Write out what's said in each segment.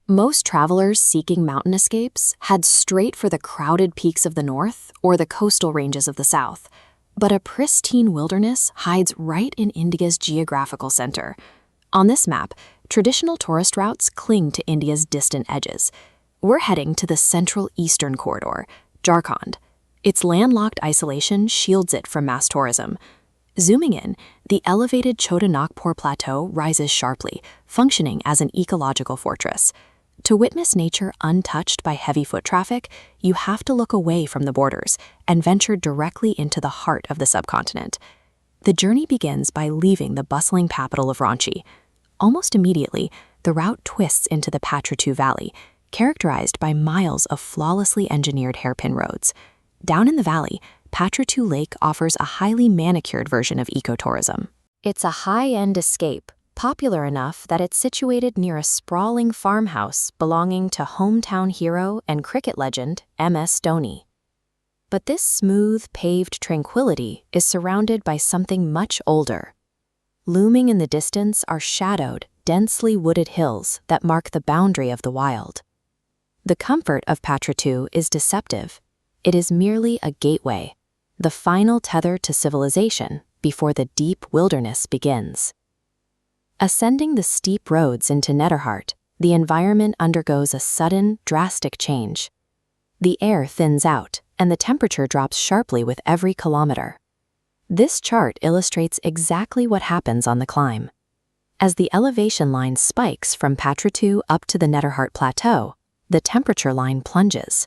Most travelers seeking mountain escapes head straight for the crowded peaks of the north or the coastal ranges of the south. But a pristine wilderness hides right in India's geographical center. On this map, traditional tourist routes cling to India's distant edges. We're heading to the central eastern corridor, Jharkhand. Its landlocked isolation shields it from mass tourism. Zooming in, the elevated Chota Nagpur Plateau rises sharply, functioning as an ecological fortress. To witness nature untouched by heavy foot traffic, you have to look away from the borders and venture directly into the heart of the subcontinent. The journey begins by leaving the bustling capital of Ranchi. Almost immediately, the route twists into the Plateau Valley, characterized by miles of flawlessly engineered hairpin roads. Down in the valley, Plateau Lake offers a highly manicured version of ecotourism. It's a high-end escape, popular enough that it's situated near a sprawling farmhouse belonging to hometown hero and cricket legend MS Dhoni. But this smooth, paved tranquility is surrounded by something much older. Looming in the distance are shadowed, densely wooded hills that mark the boundary of the wild. The comfort of Plateau is deceptive. It is merely a gateway, the final tether to civilization before the deep wilderness begins. Ascending the steep roads into Netarhat, the environment undergoes a sudden, drastic change. The air thins out, and the temperature drops sharply with every kilometer. This chart illustrates exactly what happens on the climb. As the elevation line spikes from Plateau up to the Netarhat Plateau, the temperature line plunges.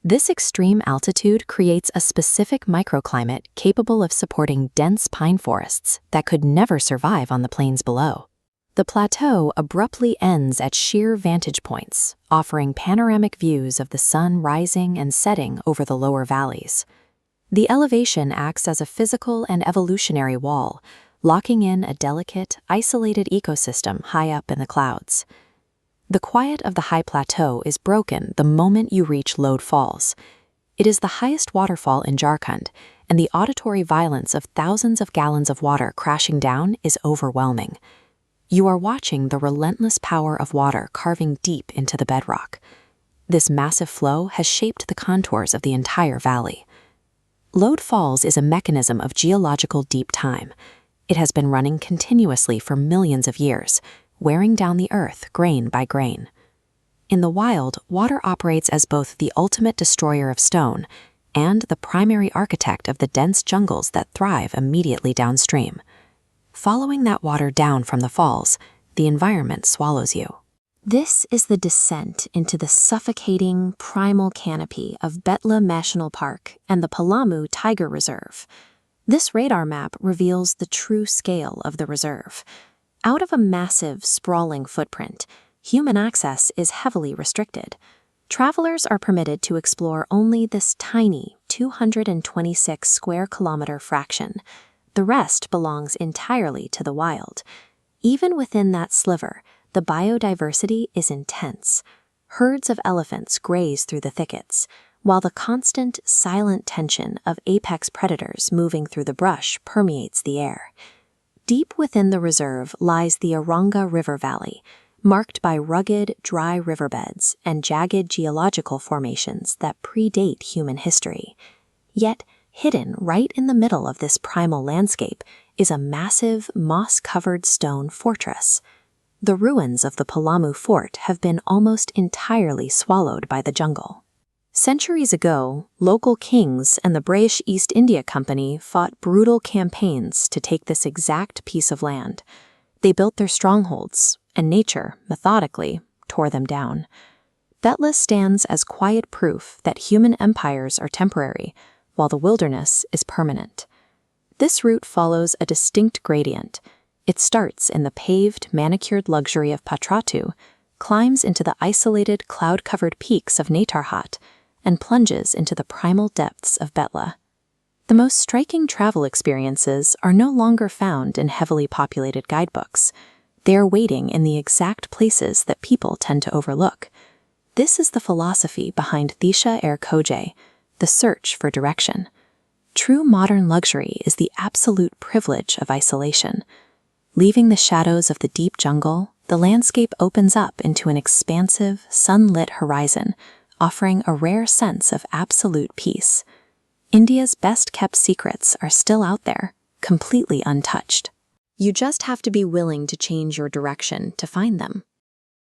This extreme altitude creates a specific microclimate capable of supporting dense pine forests that could never survive on the plains below. The plateau abruptly ends at sheer vantage points, offering panoramic views of the sun rising and setting over the lower valleys. The elevation acts as a physical and evolutionary wall, locking in a delicate, isolated ecosystem high up in the clouds. The quiet of the high plateau is broken the moment you reach Lode Falls. It is the highest waterfall in Jharkhand, and the auditory violence of thousands of gallons of water crashing down is overwhelming. You are watching the relentless power of water carving deep into the bedrock. This massive flow has shaped the contours of the entire valley. Lode Falls is a mechanism of geological deep time. It has been running continuously for millions of years, wearing down the earth grain by grain. In the wild, water operates as both the ultimate destroyer of stone and the primary architect of the dense jungles that thrive immediately downstream. Following that water down from the falls, the environment swallows you. This is the descent into the suffocating, primal canopy of Betla National Park and the Palamu Tiger Reserve. This radar map reveals the true scale of the reserve. Out of a massive, sprawling footprint, human access is heavily restricted. Travelers are permitted to explore only this tiny 226 square kilometer fraction. The rest belongs entirely to the wild. Even within that sliver, the biodiversity is intense. Herds of elephants graze through the thickets, while the constant, silent tension of apex predators moving through the brush permeates the air. Deep within the reserve lies the Auranga River Valley, marked by rugged, dry riverbeds and jagged geological formations that predate human history. Yet, hidden right in the middle of this primal landscape is a massive, moss-covered stone fortress. The ruins of the Palamu fort have been almost entirely swallowed by the jungle. Centuries ago, local kings and the British East India Company fought brutal campaigns to take this exact piece of land. They built their strongholds, and nature, methodically, tore them down. Betla stands as quiet proof that human empires are temporary, while the wilderness is permanent. This route follows a distinct gradient. It starts in the paved, manicured luxury of Plateau, climbs into the isolated, cloud-covered peaks of Netarhat, and plunges into the primal depths of Betla. The most striking travel experiences are no longer found in heavily populated guidebooks. They are waiting in the exact places that people tend to overlook. This is the philosophy behind Disha Khoje, the search for direction. True modern luxury is the absolute privilege of isolation. Leaving the shadows of the deep jungle, the landscape opens up into an expansive, sunlit horizon, offering a rare sense of absolute peace. India's best-kept secrets are still out there, completely untouched. You just have to be willing to change your direction to find them.